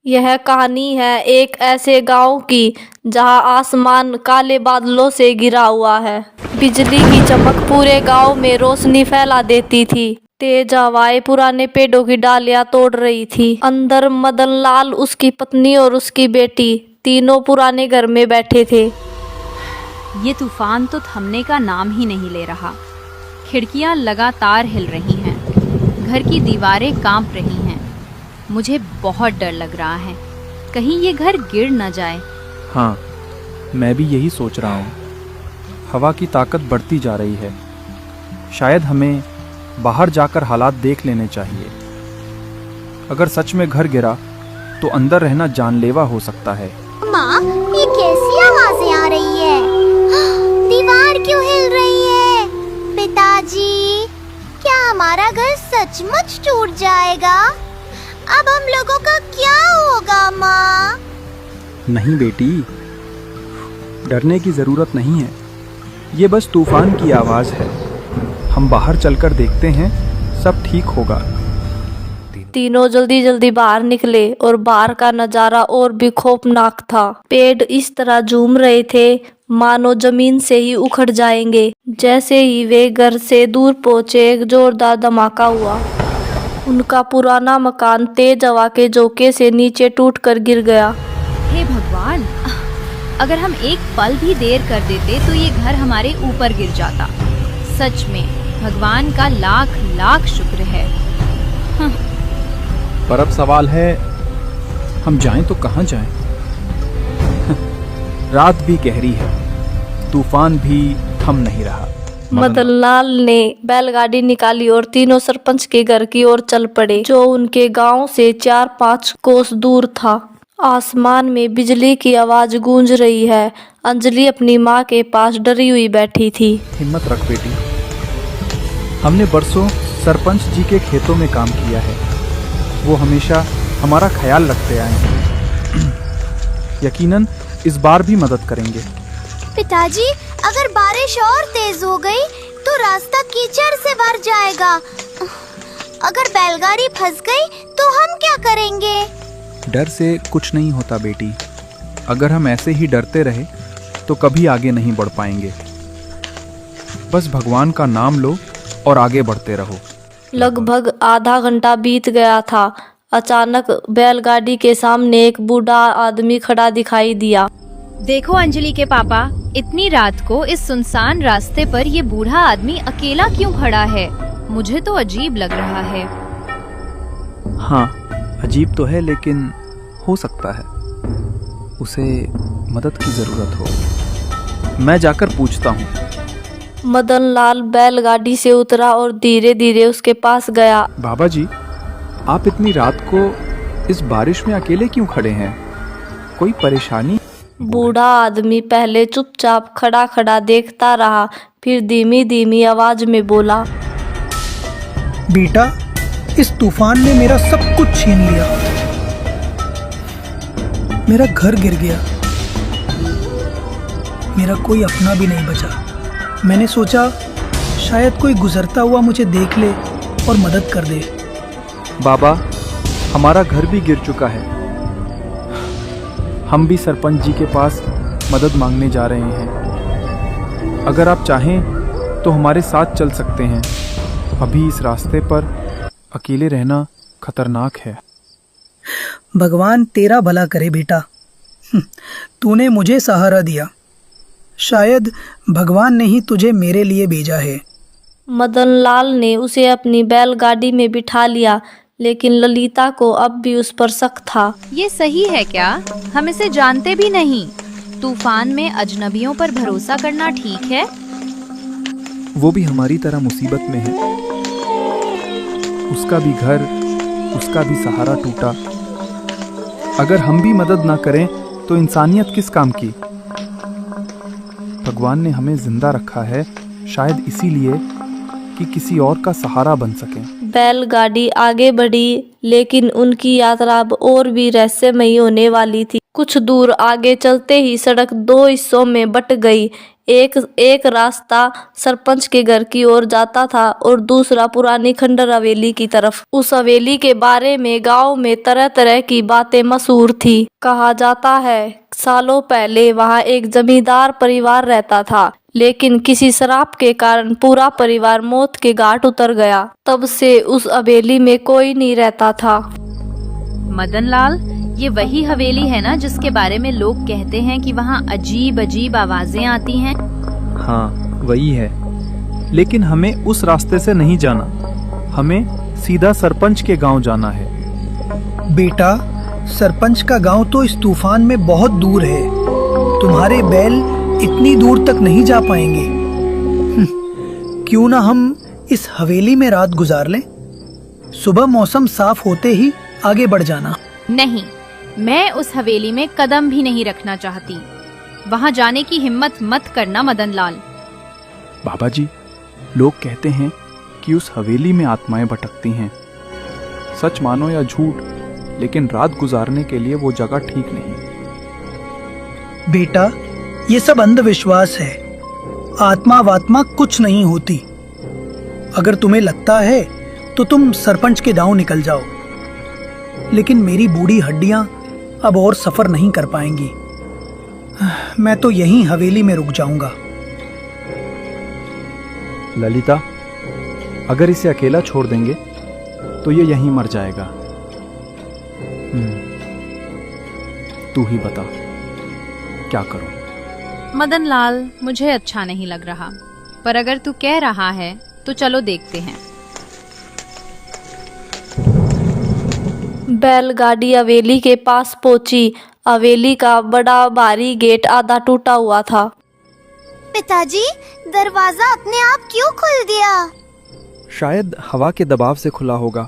यह कहानी है एक ऐसे गांव की जहां आसमान काले बादलों से घिरा हुआ है। बिजली की चमक पूरे गांव में रोशनी फैला देती थी। तेज हवाएं पुराने पेड़ों की डालियां तोड़ रही थी। अंदर मदन लाल, उसकी पत्नी और उसकी बेटी तीनों पुराने घर में बैठे थे। ये तूफान तो थमने का नाम ही नहीं ले रहा। खिड़कियां लगातार हिल रही हैं, घर की दीवारें कांप रही हैं। मुझे बहुत डर लग रहा है, कहीं ये घर गिर न जाए। हाँ, मैं भी यही सोच रहा हूँ। हवा की ताकत बढ़ती जा रही है। शायद हमें बाहर जाकर हालात देख लेने चाहिए। अगर सच में घर गिरा तो अंदर रहना जानलेवा हो सकता है। माँ, ये कैसी आवाजें आ रही है? दीवार क्यों हिल रही है? पिताजी, क्या हमारा घर सचमुच टूट जाएगा? अब हम लोगों का क्या होगा माँ? नहीं बेटी, डरने की जरूरत नहीं है। ये बस तूफान की आवाज है। हम बाहर चलकर देखते हैं, सब ठीक होगा। तीनों जल्दी जल्दी बाहर निकले और बाहर का नजारा और भी खौफनाक था। पेड़ इस तरह झूम रहे थे मानो जमीन से ही उखड़ जाएंगे। जैसे ही वे घर से दूर पहुंचे, एक जोरदार धमाका हुआ। उनका पुराना मकान तेज हवा के झोंके से नीचे टूटकर गिर गया। हे भगवान, अगर हम एक पल भी देर कर देते तो ये घर हमारे ऊपर गिर जाता। सच में भगवान का लाख लाख शुक्र है। पर अब सवाल है, हम जाएं तो कहाँ जाएं? रात भी गहरी है, तूफान भी थम नहीं रहा। मदन लाल ने बैलगाड़ी निकाली और तीनों सरपंच के घर की ओर चल पड़े, जो उनके गांव से 4-5 कोस दूर था। आसमान में बिजली की आवाज गूंज रही है। अंजलि अपनी माँ के पास डरी हुई बैठी थी। हिम्मत रख बेटी, हमने बरसों सरपंच जी के खेतों में काम किया है। वो हमेशा हमारा ख्याल रखते आए हैं। यकीनन इस बार भी मदद करेंगे। पिताजी, अगर बारिश और तेज हो गई तो रास्ता कीचड़ से भर जाएगा। अगर बैलगाड़ी फंस गई तो हम क्या करेंगे? डर से कुछ नहीं होता बेटी। अगर हम ऐसे ही डरते रहे तो कभी आगे नहीं बढ़ पाएंगे। बस भगवान का नाम लो और आगे बढ़ते रहो। लगभग आधा घंटा बीत गया था। अचानक बैलगाड़ी के सामने एक बूढ़ा आदमी खड़ा दिखाई दिया। देखो अंजलि के पापा, इतनी रात को इस सुनसान रास्ते पर ये बूढ़ा आदमी अकेला क्यों खड़ा है? मुझे तो अजीब लग रहा है। हाँ, अजीब तो है, लेकिन हो सकता है उसे मदद की जरूरत हो। मैं जाकर पूछता हूँ। मदन लाल बैलगाड़ी से उतरा और धीरे धीरे उसके पास गया। बाबा जी, आप इतनी रात को इस बारिश में अकेले क्यों खड़े हैं? कोई परेशानी? बूढ़ा आदमी पहले चुपचाप खड़ा खड़ा देखता रहा, फिर धीमी धीमी आवाज में बोला, बेटा, इस तूफान ने मेरा सब कुछ छीन लिया। मेरा घर गिर गया, मेरा कोई अपना भी नहीं बचा। मैंने सोचा शायद कोई गुजरता हुआ मुझे देख ले और मदद कर दे। बाबा, हमारा घर भी गिर चुका है। हम भी सरपंच जी के पास मदद मांगने जा रहे हैं। अगर आप चाहें तो हमारे साथ चल सकते हैं। अभी इस रास्ते पर अकेले रहना खतरनाक है। भगवान तेरा भला करे बेटा। तूने मुझे सहारा दिया। शायद भगवान ने ही तुझे मेरे लिए भेजा है। मदन लाल ने उसे अपनी बैलगाड़ी में बिठा लिया, लेकिन ललिता को अब भी उस पर शक था। ये सही है क्या? हम इसे जानते भी नहीं। तूफान में अजनबियों पर भरोसा करना ठीक है? वो भी हमारी तरह मुसीबत में है। उसका भी घर, उसका भी सहारा टूटा। अगर हम भी मदद ना करें तो इंसानियत किस काम की? भगवान ने हमें जिंदा रखा है, शायद इसीलिए कि किसी और का सहारा बन सके। बैलगाड़ी आगे बढ़ी, लेकिन उनकी यात्रा अब और भी रहस्यमयी होने वाली थी। कुछ दूर आगे चलते ही सड़क 2 हिस्सों में बट गई। एक एक रास्ता सरपंच के घर की ओर जाता था और दूसरा पुरानी खंडर हवेली की तरफ। उस हवेली के बारे में गांव में तरह तरह की बातें मशहूर थी। कहा जाता है सालों पहले वहां एक जमींदार परिवार रहता था, लेकिन किसी श्राप के कारण पूरा परिवार मौत के घाट उतर गया। तब से उस हवेली में कोई नहीं रहता था। मदनलाल, ये वही हवेली है ना जिसके बारे में लोग कहते हैं कि वहाँ अजीब अजीब आवाजें आती हैं? हाँ, वही है। लेकिन हमें उस रास्ते से नहीं जाना, हमें सीधा सरपंच के गांव जाना है। बेटा, सरपंच का गांव तो इस तूफान में बहुत दूर है। तुम्हारे बैल इतनी दूर तक नहीं जा पाएंगे। क्यों ना हम इस हवेली में रात गुजार लें? सुबह मौसम साफ होते ही आगे बढ़ जाना। नहीं, मैं उस हवेली में कदम भी नहीं रखना चाहती। वहाँ जाने की हिम्मत मत करना मदनलाल। बाबा जी, लोग कहते हैं कि उस हवेली में आत्माएं भटकती हैं। सच मानो या झूठ, लेकिन रात गुजारने के लिए वो जगह ठीक नहीं। बेटा, ये सब अंधविश्वास है। आत्मा वात्मा कुछ नहीं होती। अगर तुम्हें लगता है तो तुम सरपंच के गांव निकल जाओ, लेकिन मेरी बूढ़ी हड्डियां अब और सफर नहीं कर पाएंगी। मैं तो यहीं हवेली में रुक जाऊंगा। ललिता, अगर इसे अकेला छोड़ देंगे तो ये यहीं मर जाएगा। तू ही बता, क्या करूं? मदनलाल, मुझे अच्छा नहीं लग रहा, पर अगर तू कह रहा है तो चलो देखते हैं। बैलगाड़ी हवेली के पास पहुंची। हवेली का बड़ा भारी गेट आधा टूटा हुआ था। पिताजी, दरवाजा अपने आप क्यों खुल दिया? शायद हवा के दबाव से खुला होगा।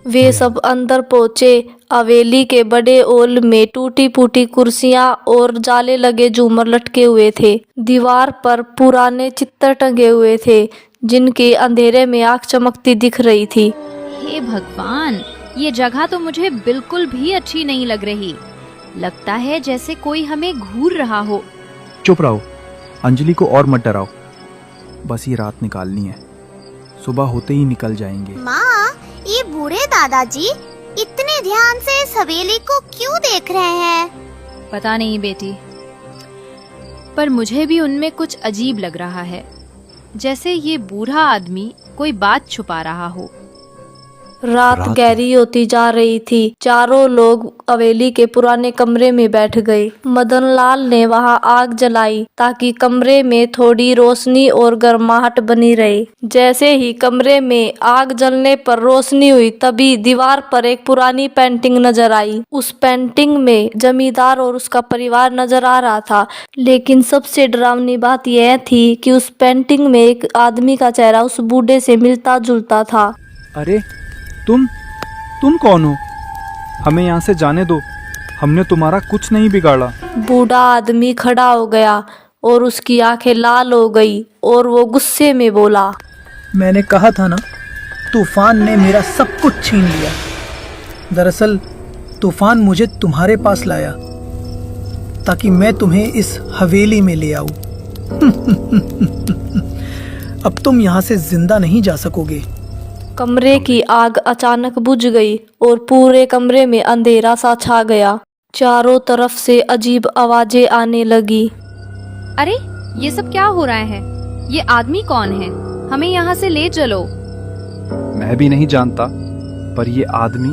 वे सब अंदर पहुंचे। हवेली के बड़े हॉल में टूटी फूटी कुर्सियां और जाले लगे झूमर लटके हुए थे। दीवार पर पुराने चित्र टंगे हुए थे, जिनके अंधेरे में आंख चमकती दिख रही थी। हे भगवान, ये जगह तो मुझे बिल्कुल भी अच्छी नहीं लग रही। लगता है जैसे कोई हमें घूर रहा हो। चुप रहो, अंजलि को और मत डराओ। बस ये रात निकालनी है, सुबह होते ही निकल जाएंगे। माँ, ये बूढ़े दादाजी इतने ध्यान से इस हवेली को क्यों देख रहे हैं? पता नहीं बेटी, पर मुझे भी उनमें कुछ अजीब लग रहा है, जैसे ये बूढ़ा आदमी कोई बात छुपा रहा हो। रात गहरी होती जा रही थी। चारों लोग हवेली के पुराने कमरे में बैठ गए। मदनलाल ने वहां आग जलाई ताकि कमरे में थोड़ी रोशनी और गर्माहट बनी रहे। जैसे ही कमरे में आग जलने पर रोशनी हुई, तभी दीवार पर एक पुरानी पेंटिंग नजर आई। उस पेंटिंग में जमींदार और उसका परिवार नजर आ रहा था, लेकिन सबसे डरावनी बात यह थी कि उस पेंटिंग में एक आदमी का चेहरा उस बूढ़े से मिलता जुलता था। अरे तुम कौन हो? हमें यहाँ से जाने दो, हमने तुम्हारा कुछ नहीं बिगाड़ा। बूढ़ा आदमी खड़ा हो गया और उसकी आंखें लाल हो गई और वो गुस्से में बोला, मैंने कहा था ना, तूफान ने मेरा सब कुछ छीन लिया। दरअसल तूफान मुझे तुम्हारे पास लाया ताकि मैं तुम्हें इस हवेली में ले आऊं। अब तुम यहाँ से जिंदा नहीं जा सकोगे। कमरे की आग अचानक बुझ गई और पूरे कमरे में अंधेरा सा छा गया। चारों तरफ से अजीब आवाजें आने लगी। अरे, ये सब क्या हो रहा है? ये आदमी कौन है? हमें यहाँ से ले चलो। मैं भी नहीं जानता, पर ये आदमी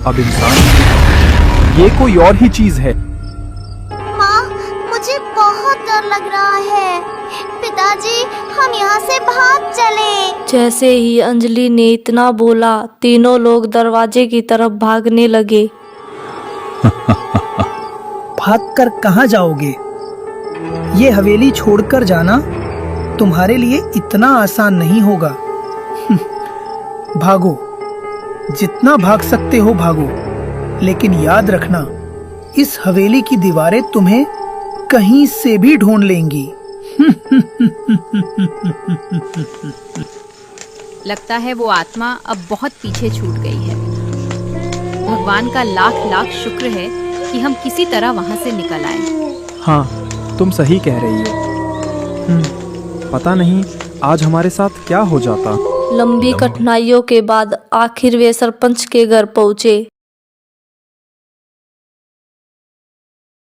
अब इंसान नहीं, ये कोई और ही चीज है। माँ, मुझे बहुत डर लग रहा है। पिताजी, हम यहाँ से भाग चलें। जैसे ही अंजलि ने इतना बोला, तीनों लोग दरवाजे की तरफ भागने लगे। भागकर कहाँ जाओगे? ये हवेली छोड़कर जाना तुम्हारे लिए इतना आसान नहीं होगा। भागो, जितना भाग सकते हो भागो, लेकिन याद रखना, इस हवेली की दीवारें तुम्हें कहीं से भी ढूंढ लेंगी। लगता है वो आत्मा अब बहुत पीछे छूट गई है। भगवान का लाख लाख शुक्र है कि हम किसी तरह वहां से निकल आए। हाँ, तुम सही कह रही हो। पता नहीं आज हमारे साथ क्या हो जाता। लंबी कठिनाइयों के बाद आखिर वे सरपंच के घर पहुंचे।